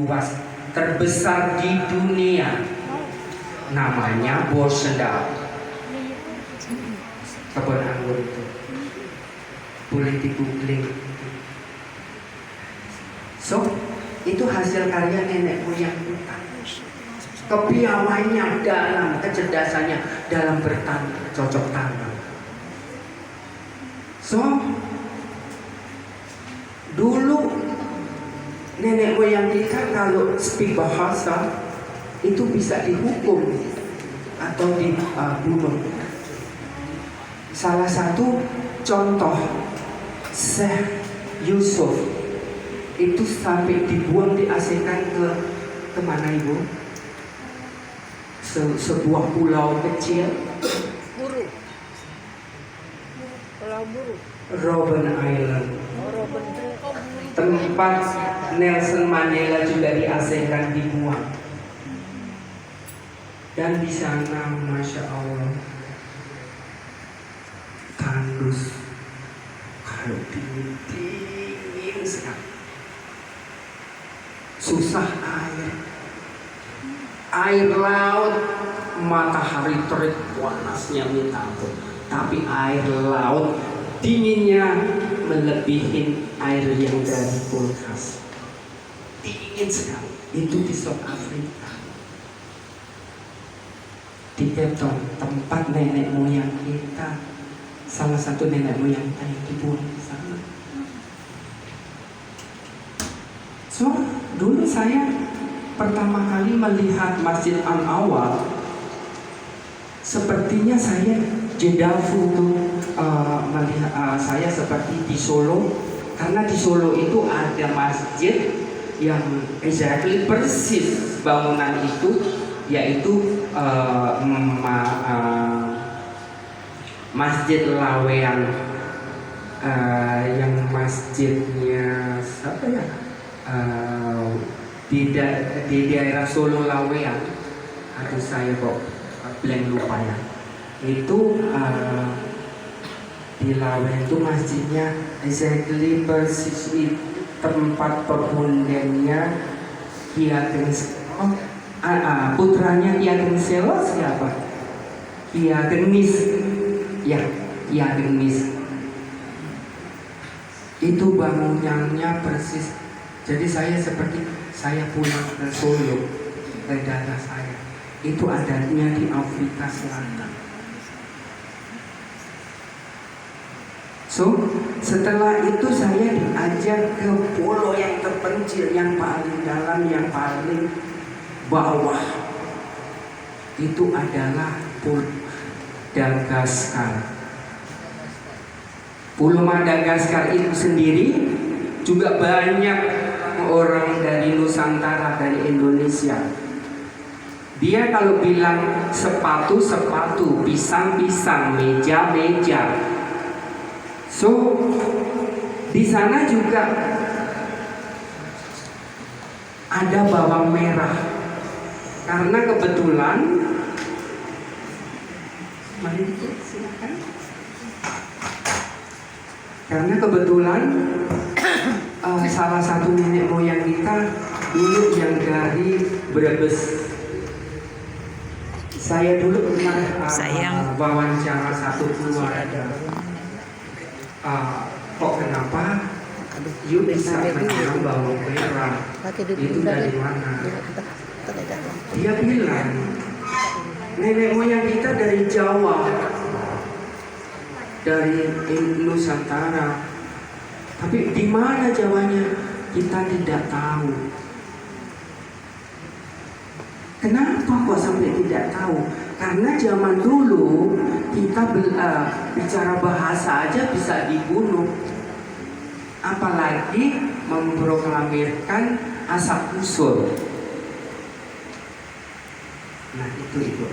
luas terbesar di dunia, namanya Borsendal. Kebun anggur itu boleh di googling. So itu hasil karya nenek moyang kita. Kepiawaiannya dalam, kecerdasannya dalam bercocok tanam. So dulu nenek moyang kita kalau speak bahasa itu bisa dihukum atau dibunuh. Salah satu contoh, Syekh Yusuf itu sampai dibuang, diasingkan ke mana ibu? Sebuah pulau kecil. Buru. Pulau Buru. Robben Island. Tempat Nelson Mandela juga diasingkan, dibuang. Dan di sana, masya Allah, tandus, kalau dingin sekali, susah air laut, matahari terik panasnya minta ampun, tapi air laut dinginnya melebihi air yang dari kulkas, dingin sekali. Itu di South Africa, di Cape Town, tempat nenek moyang kita. Salah satu nenek moyang kita yang dibuang di sana. So, dulu saya pertama kali melihat Masjid An-Nawar, sepertinya saya jedafu melihat saya seperti di Solo, karena di Solo itu ada masjid yang exactly persis bangunan itu, yaitu Masjid Lawean, yang masjidnya siapa ya, di daerah Solo Lawean. Aduh saya kok blank lupa ya. Itu di Lawean itu masjidnya exactly persis tempat pebundennya Ki Ageng Selo, putranya Ki Ageng Selo siapa? Ki Ageng Nis. Ya, Ki Ageng Nis. Itu bangunannya persis. Jadi saya seperti saya pulang ke Solo, ke daerah saya. Itu adanya di Afrika Selatan. So, setelah itu saya diajak ke pulau yang terpencil, yang paling dalam, yang paling bawah. Itu adalah Pulau Madagaskar. Pulau Madagaskar itu sendiri juga banyak orang dari Nusantara, dari Indonesia. Dia kalau bilang sepatu, sepatu, pisang, pisang, meja, meja. So, di sana juga ada bawang merah. Karena kebetulan, mari silakan. Karena kebetulan salah satu nenek moyang kita dulu yang dari Brebes. Saya dulu pernah wawancara satu keluarga. Kok kenapa you bisa menanam bawang merah? Itu dari mana? Dia bilang nenek moyang kita dari Jawa, dari Nusantara. Tapi di mana Jawanya kita tidak tahu. Kenapa kok sampai tidak tahu? Karena zaman dulu kita bicara bahasa aja bisa dibunuh, apalagi memproklamirkan asap usul. Nah itu ibu.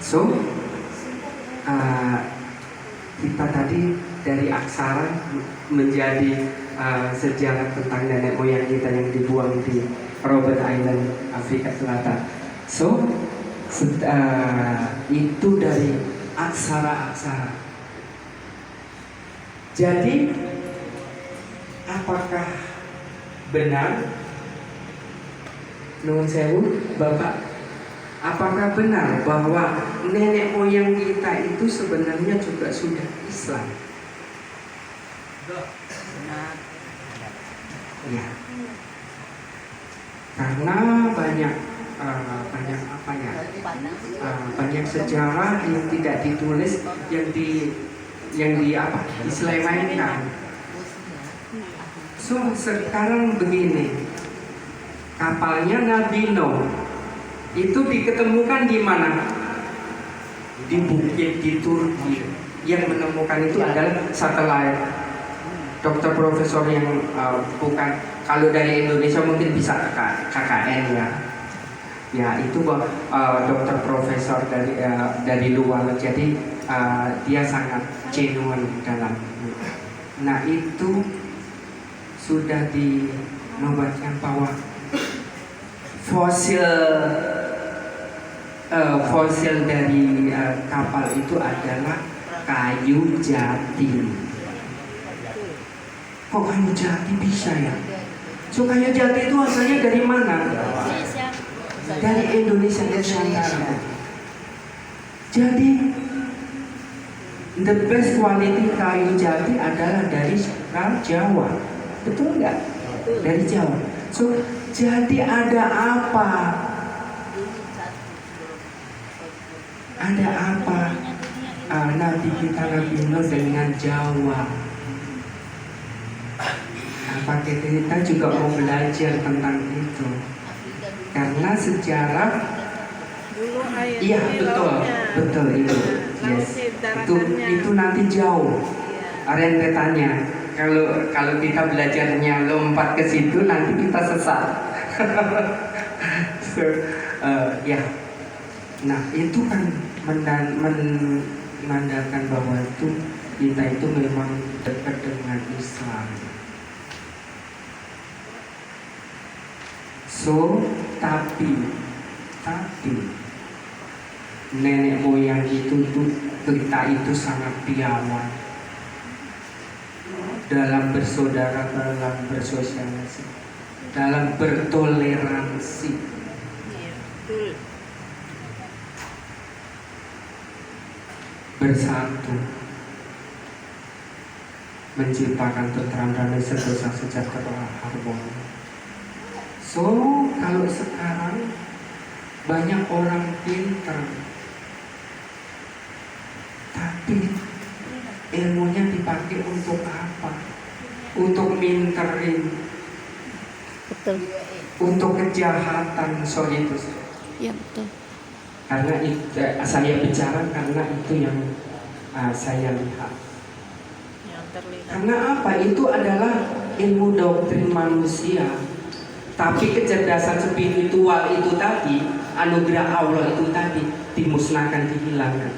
So kita tadi dari aksara menjadi sejarah tentang nenek moyang kita yang dibuang di Robben Island, Afrika Selatan. So itu dari aksara-aksara. Jadi apakah benar, nuwun sewu, Bapak, apakah benar bahwa nenek moyang kita itu sebenarnya juga sudah Islam? Benar. Ya. Karena banyak apa ya? Banyak sejarah yang tidak ditulis, yang diselewengkan. So sekarang begini, kapalnya Nabi Nuh itu diketemukan di mana? Di bukit di Turki. Yang menemukan itu adalah satelit. Dokter profesor yang bukan, kalau dari Indonesia mungkin bisa KKN ya. Ya itu dokter profesor dari luar, jadi dia sangat genuine dalam. Nah itu sudah dinobatkan bahwa fosil dari kapal itu adalah kayu jati. Kok kayu jati bisa ya? So kayu jati itu asalnya dari mana? Dari Indonesia Nusantara. Jadi the best quality kayu jati adalah dari Jawa. Betul nggak? Dari Jawa. So jadi ada apa? Ada apa Nabi kita Nabi Nuh dengan Jawa? Apa kita juga mau belajar tentang itu? Karena sejarah, iya betul itu, yes. Itu nanti jauh rentetannya. Kalau kita belajarnya lompat ke situ, nanti kita sesat. So, ya. Nah itu kan menandakan bahwa itu kita itu memang dekat dengan Islam. So tapi nenek moyang itu kita itu sangat piawai dalam bersaudara, dalam bersosialisasi, dalam bertoleransi. Bersatu, menciptakan tentram damai sentosa sejahtera harmoni. So kalau sekarang banyak orang pintar, tapi ilmunya dipakai untuk apa? Untuk minterin, Betul. untuk kejahatan. Sorry itu. Ya betul. Karena saya bicara karena itu yang saya lihat. Yang terlihat. Karena apa? Itu adalah ilmu doktrin manusia. Tapi kecerdasan spiritual itu tadi, anugerah Allah itu tadi dimusnahkan, dihilangkan.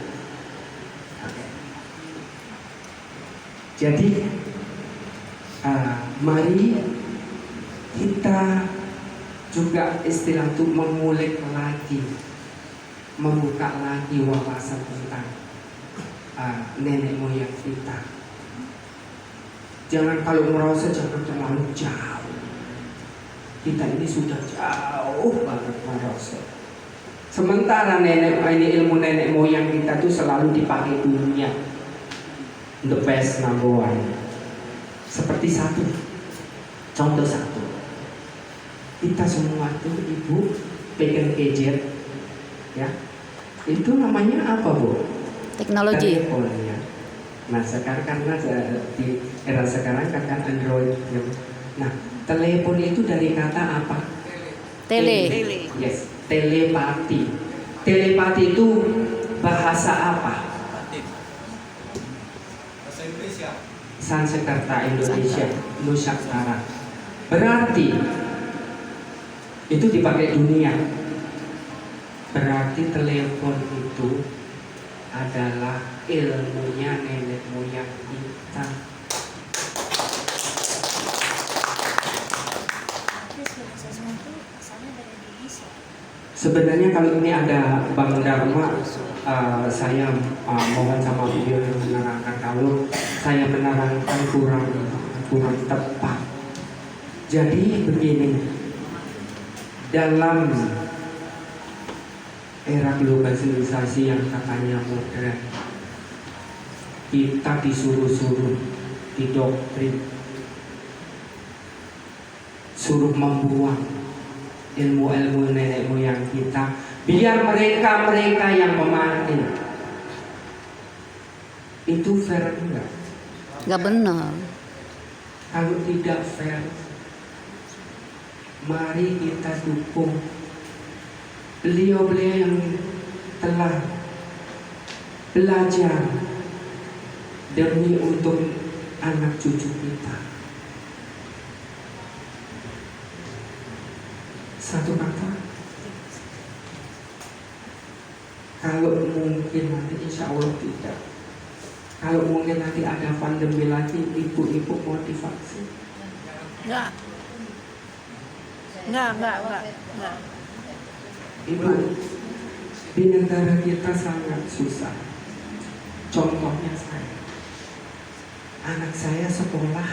Jadi mari kita juga istilah itu mengulik lagi, membuka lagi wawasan tentang nenek moyang kita. Jangan kalau merasa jangan terlalu jauh. Kita ini sudah jauh banget merasa. Sementara ilmu nenek moyang kita tuh selalu dipakai dunia. The best number one. Seperti contoh satu. Kita semua tuh ibu pegang gadget, ya. Itu namanya apa, Bu? Teknologi. Telepon, ya. Nah sekarang karena di era sekarang kan Android. Ya. Nah telepon itu dari kata apa? Tele. Yes, telepati. Telepati itu bahasa apa? Bahasa Indonesia. Sanskerta Indonesia, Nusantara. Berarti itu dipakai dunia. Berarti telepon itu adalah ilmunya nenek moyang kita. Sebenarnya kalau ini ada Bang Dharma, saya mohon sama beliau yang menerangkan. Kalau saya menerangkan kurang tepat. Jadi begini, dalam era globalisasi yang katanya modern, kita disuruh-suruh, didoktrin, suruh membuang ilmu-ilmu nenek moyang kita, biar mereka yang memanen. Itu fair enggak? Nggak benar. Kalau tidak fair, mari kita dukung beliau-beliau yang telah belajar demi untuk anak cucu kita. Satu kata, kalau mungkin nanti insya Allah tidak. Kalau mungkin nanti ada pandemi lagi, ibu-ibu mau divaksin. Nggak. Ibu, di negara kita sangat susah. Contohnya anak saya sekolah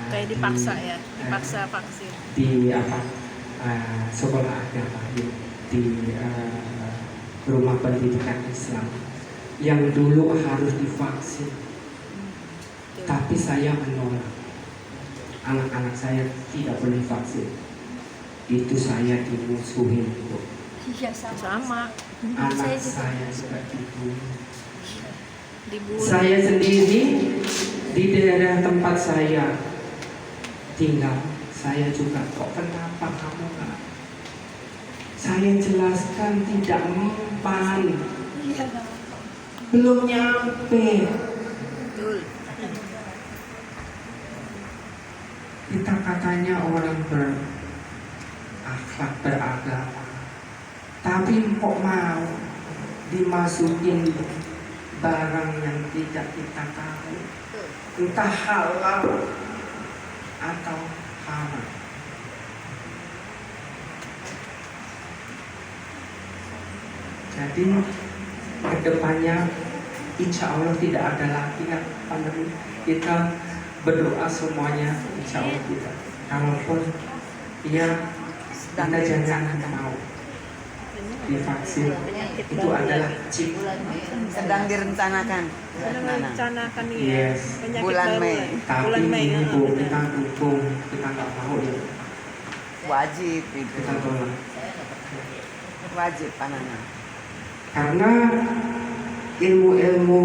Kayak dipaksa ya, dipaksa vaksin. di sekolah agama di rumah pendidikan Islam yang dulu harus divaksin, tapi saya menolak. Anak-anak saya tidak boleh vaksin. Itu saya dimusuhin, Bu. Iya sama. Anak saya juga dibunuh. Dibunuh. Saya sendiri di daerah tempat saya tinggal, saya juga kok kenapa kamu nggak? Saya jelaskan tidak mempan, belum nyampe. Betul. Kita katanya orang berakhlak, beragama, tapi kok mau dimasukin barang yang tidak kita tahu, entah halal atau haram. Jadi kedepannya insya Allah tidak ada lagi yang pandemi. Kita berdoa semuanya insya Allah tidak. Kalaupun ya kita jangan mau divaksin, itu adalah chip. Sedang direncanakan. Merencanakan ya. Yes. Penyakit Bulan baru. Mei. Tapi Bulan Mei. ini Bu, kita dukung, kita nggak mau ya, Wajib itu. kita tolak. Wajib panangan. Karena ilmu-ilmu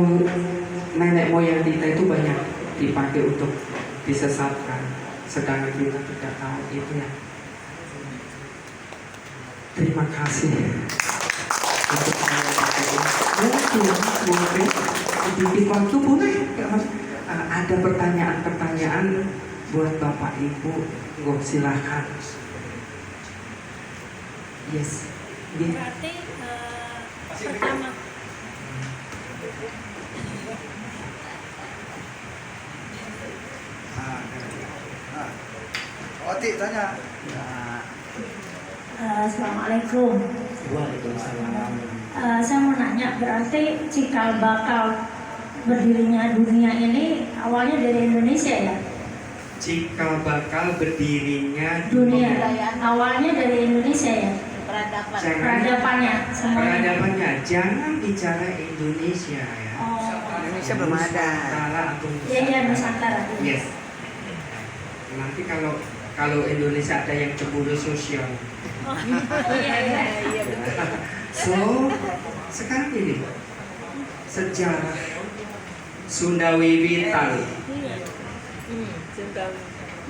nenek moyang kita itu banyak dipakai untuk disesatkan, sedangkan kita tidak tahu itu ya. Terima kasih untuk saya mungkin sedikit waktu boleh ada pertanyaan-pertanyaan buat Bapak Ibu, silakan. Yes. Berarti pertama Oti tanya. Assalamualaikum. Waalaikumsalam. Saya mau nanya, berarti cikal bakal berdirinya dunia ini awalnya dari Indonesia ya? Cikal bakal berdirinya Dunia awalnya dari Indonesia ya? peradaban. Peradabannya semuanya. Peradabannya jangan bicara Indonesia ya. Oh, Indonesia belum ada. Nusantara atau iya Nusantara. Yes. Nanti kalau Indonesia ada yang cemburu sosial. Iya betul. So sekarang ini sejarah Sunda Wiwitan. Sudah.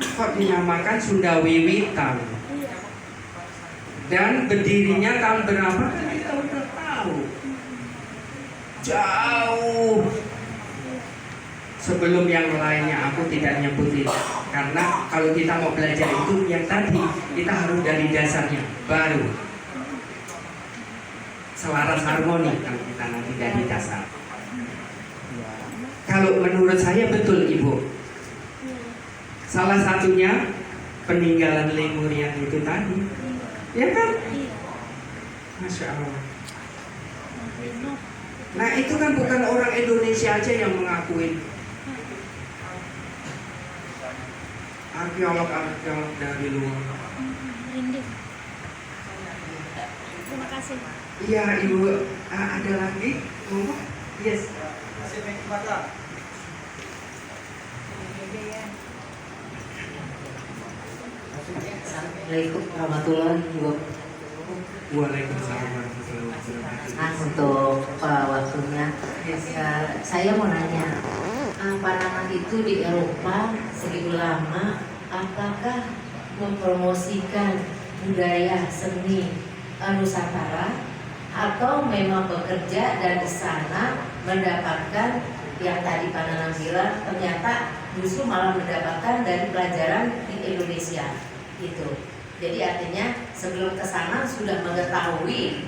Kok dinamakan Sunda Wiwitan? Dan berdirinya tahun berapa? Kita udah tahu. Jauh sebelum yang lainnya, aku tidak nyebutin. Karena kalau kita mau belajar itu yang tadi, kita harus dari dasarnya baru selaras harmoni kalau kita nanti dari dasar. Kalau menurut saya betul Ibu. Salah satunya peninggalan Lemurian itu tadi. Ya kan? Masya Allah. Nah itu kan bukan orang Indonesia aja yang mengakui. arkeolog dari luar. Rinding. Terima kasih. Iya Ibu, ada lagi? Yes. Assalamualaikum warahmatullahi wabarakatuh. Waalaikumsalam warahmatullahi wabarakatuh. Nah, untuk waktunya, saya mau nanya, pandangan itu di Eropa segitu lama, apakah mempromosikan budaya seni Nusantara atau memang bekerja dan di sana mendapatkan yang tadi Pak Nanang bilang, ternyata justru malah mendapatkan dari pelajaran di Indonesia itu. Jadi artinya sebelum ke sana sudah mengetahui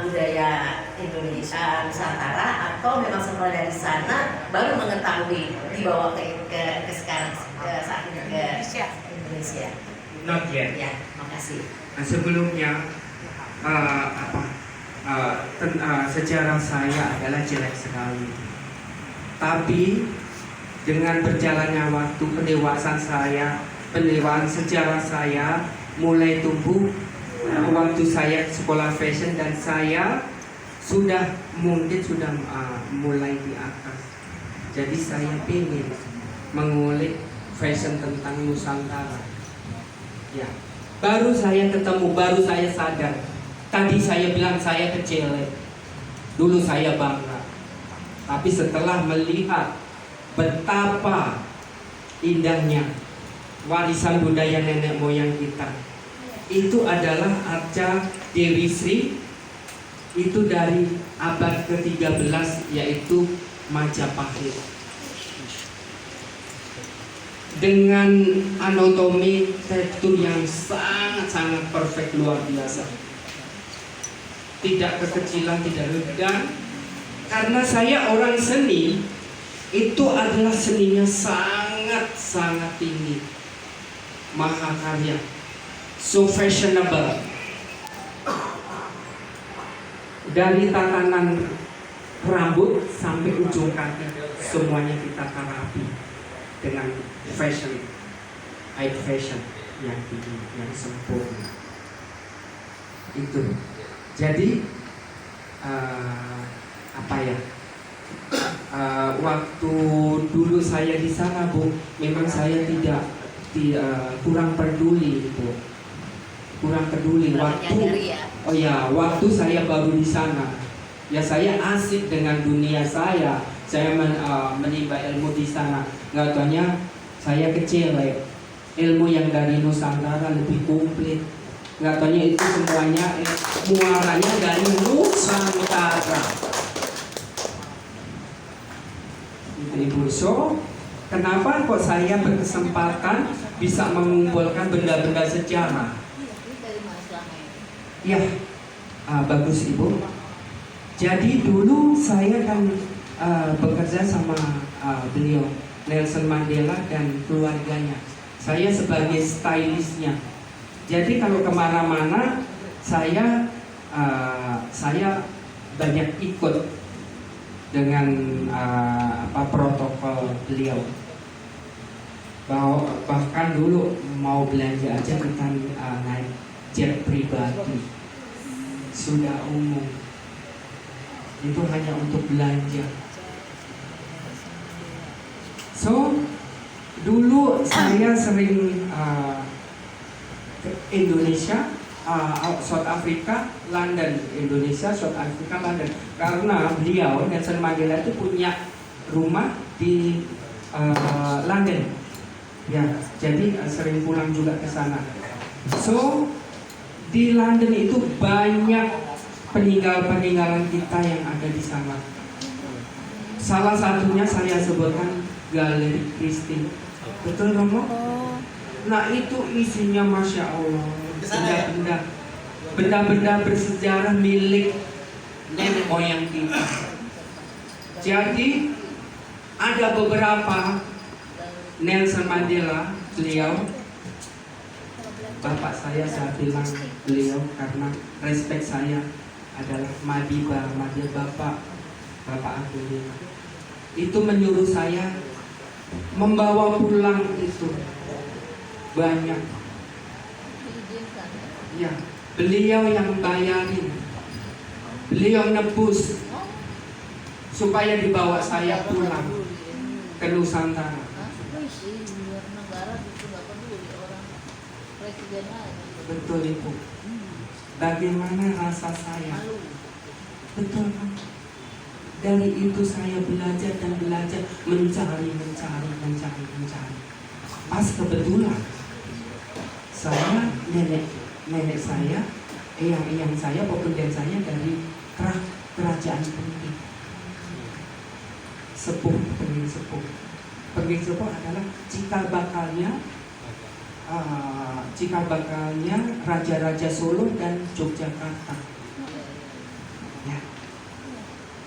budaya Indonesia Nusantara, atau memang setelah dari sana baru mengetahui dibawa ke sekarang ke saat ini ke Indonesia. Not yet. Ya, makasih. Nah, sebelumnya sejarah saya adalah jelek sekali. Tapi dengan berjalannya waktu, pendewasaan sejarah saya mulai tumbuh waktu saya sekolah fashion, dan saya mungkin sudah mulai di atas. Jadi saya ingin mengulik fashion tentang Nusantara. Ya, baru saya ketemu, baru saya sadar. Tadi saya bilang saya kecil, dulu saya bangga. Tapi setelah melihat betapa indahnya warisan budaya nenek moyang kita, itu adalah Arca Dewi Sri, itu dari abad ke-13, yaitu Majapahit, dengan anatomi tekstur yang sangat-sangat perfect, luar biasa, tidak kekecilan, tidak rendah. Karena saya orang seni, itu adalah seninya sangat-sangat tinggi, mahakarya, so fashionable. Dari tatanan rambut sampai ujung kaki, semuanya kita terapi dengan fashion, high fashion yang tinggi, yang sempurna. Itu. Jadi waktu dulu saya di sana, Bu, memang saya tidak kurang peduli, Bu. Kurang peduli waktu. Oh ya, waktu saya baru di sana, ya saya asik dengan dunia saya. Saya menimba ilmu di sana. Nggak taunya saya kecil, ilmu yang dari Nusantara lebih komplit. Nggak taunya itu semuanya muaranya dari Nusantara. Ibu, so kenapa kok saya berkesempatan bisa mengumpulkan benda-benda sejarah? Ya, bagus Ibu. Jadi dulu saya kan bekerja sama beliau, Nelson Mandela dan keluarganya. Saya sebagai stylistnya. Jadi kalau kemana-mana saya banyak ikut dengan protokol beliau. Bahkan dulu mau belanja aja kita naik jet pribadi, sudah umum. Itu hanya untuk belanja. So dulu saya sering ke Indonesia, South Africa, London, Indonesia, South Africa, London. Karena beliau Nelson Mandela itu punya rumah di London, ya. Jadi sering pulang juga ke sana. So di London itu banyak peninggalan kita yang ada di sana. Salah satunya saya sebutkan Galeri Christie. Betul Romo? Nah itu isinya Masya Allah, benda-benda bersejarah milik nenek moyang kita. Jadi ada beberapa Nelson Mandela, beliau, bapak saya bilang beliau karena respect saya adalah Madiba, bapak aku ini. Itu menyuruh saya membawa pulang itu banyak. Ya, beliau yang bayarin, beliau nebus supaya dibawa saya pulang ke Nusantara. Betul Ibu. Bagaimana rasa saya? Betul kan? Dari itu saya belajar dan belajar, mencari. Pas kebetulan saya, nenek saya, eyang saya, pepundhen saya dari kerajaan Pengging. Pengging sepuh. Pengging sepuh adalah cikal bakalnya raja-raja Solo dan Yogyakarta. Ya.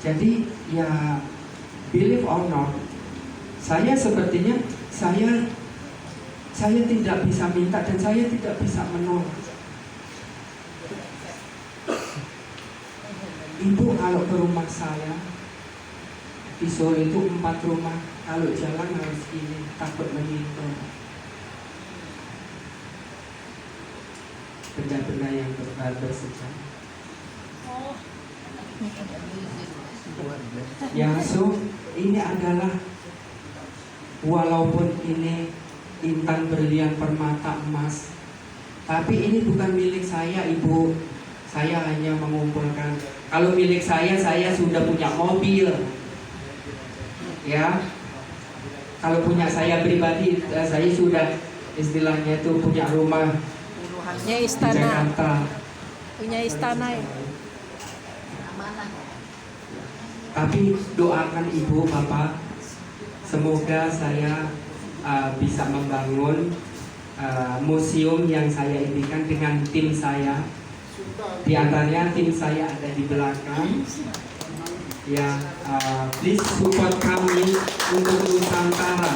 Jadi ya, believe or not, saya sepertinya saya tidak bisa minta dan saya tidak bisa menolak. Ibu kalau ke rumah saya di Solo itu 4 rumah, kalau jalan harus ini, takut menyentuh benda-benda yang bersejarah. Ya, so ini adalah, walaupun ini intan berlian permata emas, tapi ini bukan milik saya, Ibu. Saya hanya mengumpulkan. Kalau milik saya sudah punya mobil. Ya. Kalau punya saya pribadi, saya sudah istilahnya itu punya rumah Punya di istana. Jakarta. Punya istana ya. Tapi doakan Ibu, Bapak, semoga saya bisa membangun museum yang saya impikan dengan tim saya. Di antaranya tim saya ada di belakang. Ya, please support kami untuk Nusantara.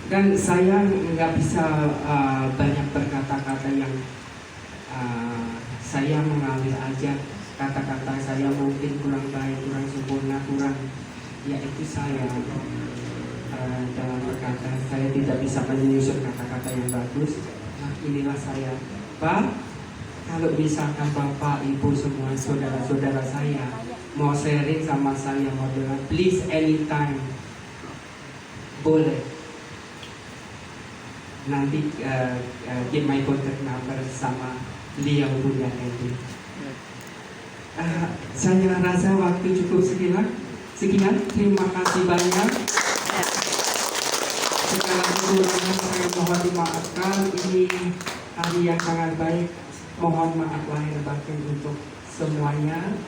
Dan saya nggak bisa banyak berkata-kata yang saya mengalir aja. Kata-kata saya mungkin kurang baik, kurang sempurna, yaitu saya dalam berkata, saya tidak bisa menyusun kata-kata yang bagus. Nah, inilah saya, Pak. Kalau misalkan Bapak, Ibu, semua saudara-saudara saya mau sharing sama saya, mau bilang, please anytime, boleh. Nanti give my contact number sama beliau punya itu. Saya rasa waktu cukup sekian. Terima kasih banyak. Segala kekurangan saya mohon dimaafkan. Ini hari yang sangat baik. Mohon maaf lahir batin untuk semuanya.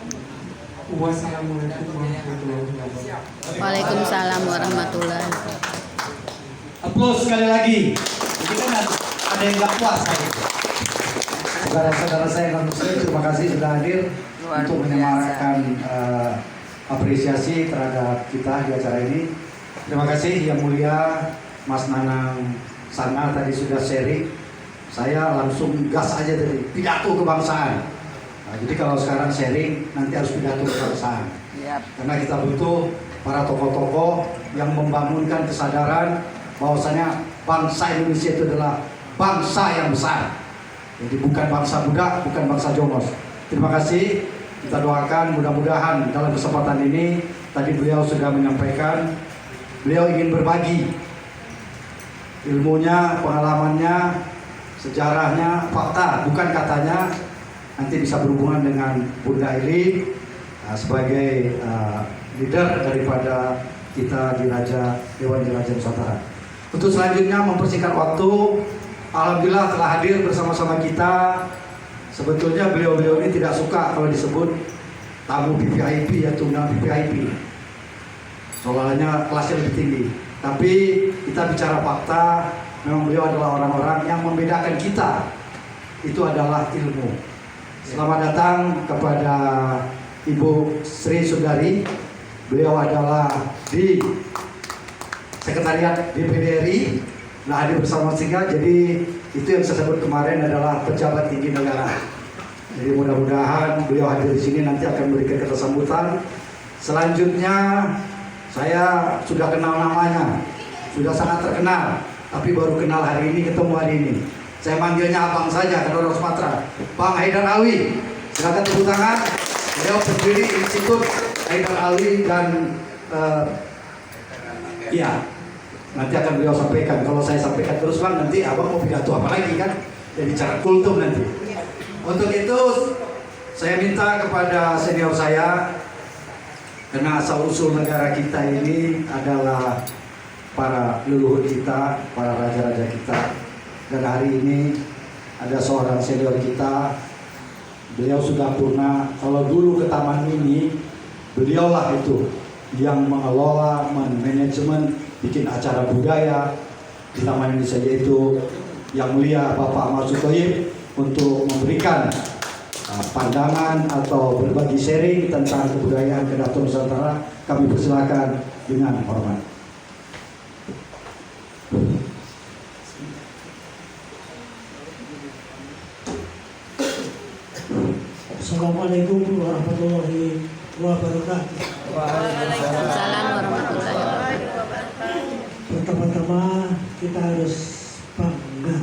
Wassalamualaikum warahmatullahi wabarakatuh. Waalaikumsalam warahmatullahi wabarakatuh. Aplaus sekali lagi. Jadi kan ada yang gak puas saya. Saudara-saudara saya non muslim, terima kasih sudah hadir untuk menyemarakan apresiasi terhadap kita di acara ini. Terima kasih Yang Mulia Mas Nanang Sanga tadi sudah sharing. Saya langsung gas aja tadi, pidato kebangsaan. Nah, jadi kalau sekarang sharing, nanti harus pidato kebangsaan. Karena kita butuh para tokoh-tokoh yang membangunkan kesadaran bahwasanya bangsa Indonesia itu adalah bangsa yang besar. Jadi bukan bangsa budak, bukan bangsa jongos. Terima kasih. Kita doakan mudah-mudahan dalam kesempatan ini, tadi beliau sudah menyampaikan, beliau ingin berbagi ilmunya, pengalamannya, sejarahnya, fakta, bukan katanya. Nanti bisa berhubungan dengan Bunda Ili sebagai leader daripada kita di Dewan di Raja Nusantara. Untuk selanjutnya mempersingkat waktu, alhamdulillah telah hadir bersama-sama kita. Sebetulnya beliau-beliau ini tidak suka kalau disebut tamu VVIP atau undang VVIP. Soalnya kelasnya lebih tinggi. Tapi kita bicara fakta, memang beliau adalah orang-orang yang membedakan kita. Itu adalah ilmu. Selamat datang kepada Ibu Sri Sundari. Beliau adalah di Sekretariat DPD RI. Nah, hadir bersama Singa. Jadi itu yang saya sebut kemarin adalah pejabat tinggi negara. Jadi mudah-mudahan beliau hadir di sini nanti akan memberikan kata sambutan. Selanjutnya saya sudah kenal namanya, sudah sangat terkenal. tapi baru kenal hari ini, ketemu hari ini. Saya manggilnya abang saja karena orang Sumatera. Bang Haidar Alwi, silakan tepuk tangan. Beliau pendiri Institut Haidar Alwi dan ya nanti akan beliau sampaikan. Kalau saya sampaikan terus bang, nanti abang mau pidato apa lagi kan? Jadi cara kultum nanti. Untuk itu saya minta kepada senior saya, karena asal usul negara kita ini adalah para leluhur kita, para raja-raja kita. Dan hari ini ada seorang senior kita, beliau sudah purna. Kalau dulu ke taman ini, beliaulah itu yang mengelola, manajemen, bikin acara budaya di taman ini saja, itu yang mulia Bapak Ahmad Sutoib untuk memberikan pandangan atau berbagi sharing tentang kebudayaan Kedaton Nusantara. Kami persilakan dengan hormat. Assalamualaikum warahmatullahi wabarakatuh. Waalaikumsalam warahmatullahi wabarakatuh. Pertama-tama kita harus bangga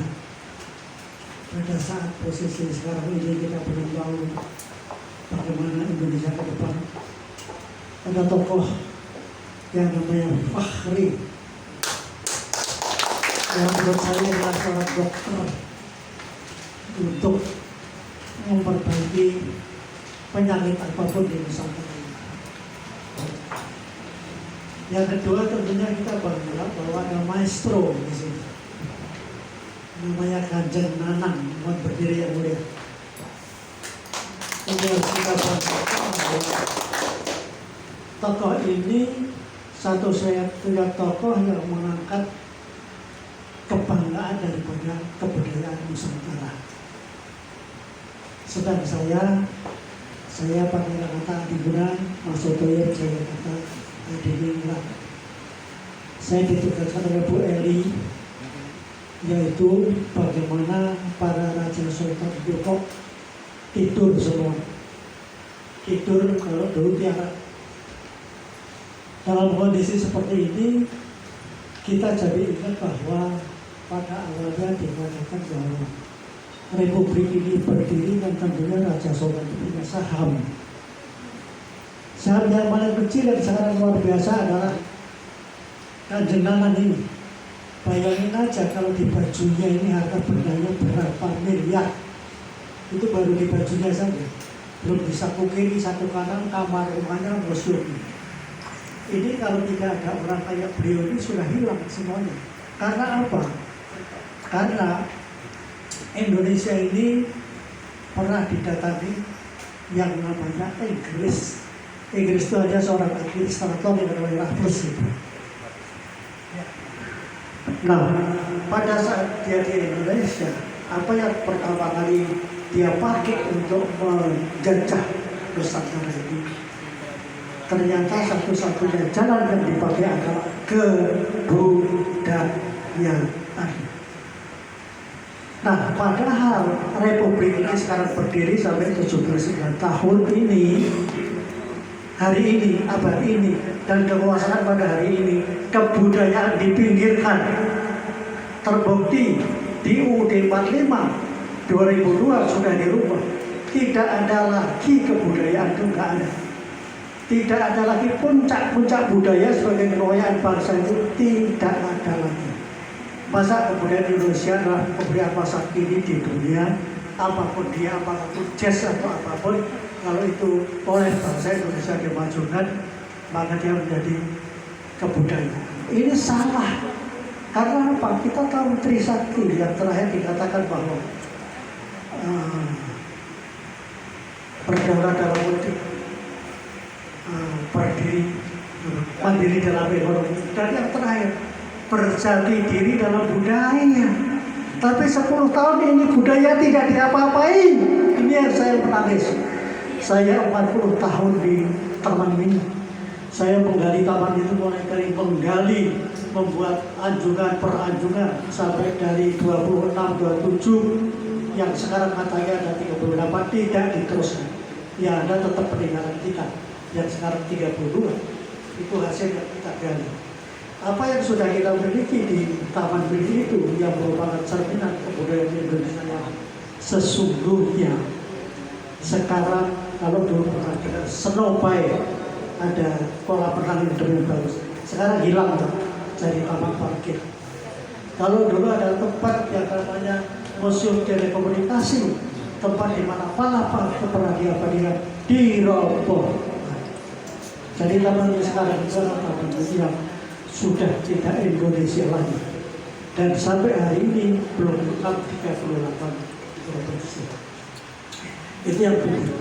pada saat posisi sekarang ini kita belum tahu bagaimana Indonesia ke depan. Ada tokoh yang namanya Fakhri, yang menurut saya adalah seorang dokter untuk memperbaiki penyakit apapun di Nusantara ini. Yang kedua tentunya kita bangga bahwa ada maestro di sini, namanya Kanjeng Nanang, buat berdiri yang mulia. Ini harus kita banggakan bahwa tokoh ini satu-satunya tokoh yang mengangkat kebanggaan daripada kebudayaan Nusantara. Sedang saya pakai kata Adiburan, Mas Sotoyer saya kata Adiningrat. Saya ditugaskan oleh Bu Eli, yaitu bagaimana para Raja Sultan Joko tidur semua. Tidur kalau dulu tiara. Dalam kondisi seperti ini, kita jadi ingat bahwa pada awalnya dikatakan bahwa Republik ini berdiri dan tentunya Raja Sultan itu punya saham. Saham yang paling kecil dan sangat luar biasa adalah Kanjeng Nanang ini. Bayangin aja kalau di bajunya ini harga bendanya berapa miliar. Itu baru di bajunya saja. Belum bisa kiri satu kanan, kamar rumahnya, museum. Ini kalau tidak ada orang kayak beliau ini sudah hilang semuanya. Karena apa? Karena Indonesia ini pernah didatangi yang namanya Inggris. Inggris itu hanya seorang administrator yang namanya Raffles itu. Nah, pada saat dia di Indonesia, apa yang pertama kali dia pakai untuk menjajah Nusantara ini? Ternyata satu-satunya jalan yang dipakai adalah kebudayaan. Nah, padahal Republik ini sekarang berdiri sampai 79 tahun ini, hari ini, abad ini, dan kekuasaan pada hari ini, kebudayaan dipinggirkan. Terbukti di UUD 45 2002 sudah dirubah. Tidak ada lagi kebudayaan, itu nggak ada. Tidak ada lagi puncak-puncak budaya sebagai kekayaan bangsa, itu tidak ada lagi. Masa kebudayaan Indonesia adalah kebudayaan masa kini di dunia, apapun dia, apapun jazz atau apapun, kalau itu oleh bangsa Indonesia dimajukan, maka dia menjadi kebudayaan. Ini salah. Karena apa? Kita tahu Trisakti yang terakhir dikatakan bahwa berdaulat dalam politik, berdiri mandiri dalam ekonomi, dan yang terakhir berjati diri dalam budaya. Tapi 10 tahun ini budaya tidak diapa-apain. Ini yang saya menangis. Saya 40 tahun di taman ini. Saya menggali taman itu mulai dari menggali, membuat anjungan per anjungan sampai dari 26, 27 yang sekarang katanya ada 38 tidak diteruskan. Ya, ada tetap peninggalan kita yang sekarang 32. Itu hasil yang kita gali. apa yang sudah kita miliki di Taman Mini itu yang merupakan cerminan kebudayaan Indonesia yang sesungguhnya. Sekarang kalau dulu pernah ada Senopay, ada kolam renang yang demi bagus, sekarang hilang tuh, jadi taman parkir. Kalau dulu ada tempat yang namanya Museum Telekomunikasi, tempat di mana palapa itu pernah diabadikan, diroboh. Jadi taman ini sekarang taman yang sudah tidak Indonesia lagi, dan sampai hari ini belum lengkap 38 provinsi. Itu yang penting.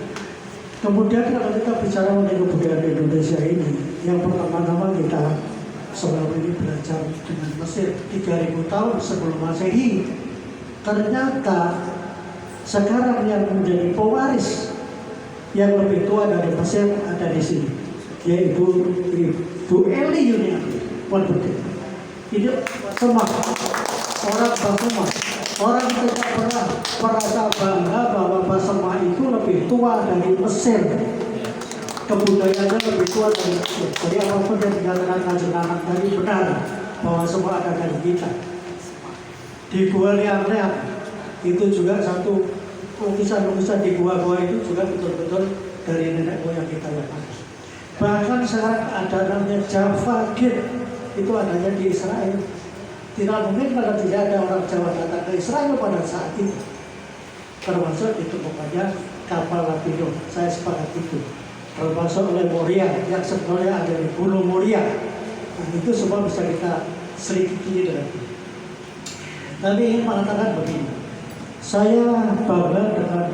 Kemudian kalau kita bicara mengenai kebudayaan Indonesia ini, yang pertama-tama kita selama ini belajar dengan Mesir 3000 tahun sebelum Masehi. Ternyata sekarang yang menjadi pewaris yang lebih tua dari Mesir ada di sini, yaitu Ibu Eli Yuniati. Ini Semak, orang Basemak. Orang tidak pernah merasa bangga bahwa Basemak itu lebih tua dari Mesir. Kebudayaannya lebih tua dari Mesir. Jadi apapun yang dikatakan Kanjeng Nanak tadi benar, bahwa semua ada dari kita. Di Gua Liang-Liang itu juga satu lukisan-lukisan di gua-gua itu juga betul-betul dari nenek moyang kita yang ada. Bahkan sekarang ada namanya Java Gate, itu adanya di Israel. Tidak mungkin kalau tidak ada orang Jawa datang ke Israel pada saat itu. Termasuk ditemukannya kapal Lapido, saya sepakat itu. Termasuk oleh Moria yang sebenarnya ada di Gunung Moria. Nah, itu semua bisa kita selidiki dengan itu. Tapi ingin mengatakan begini, saya bangga dengan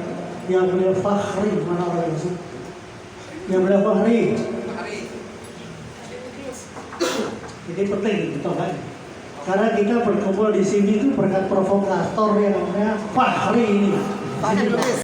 yang mulia Fakhri, mana orang itu? Yang mulia Fakhri. Ini penting, betul kan? Karena kita berkumpul di sini itu berkat provokator yang namanya Fakhri ini.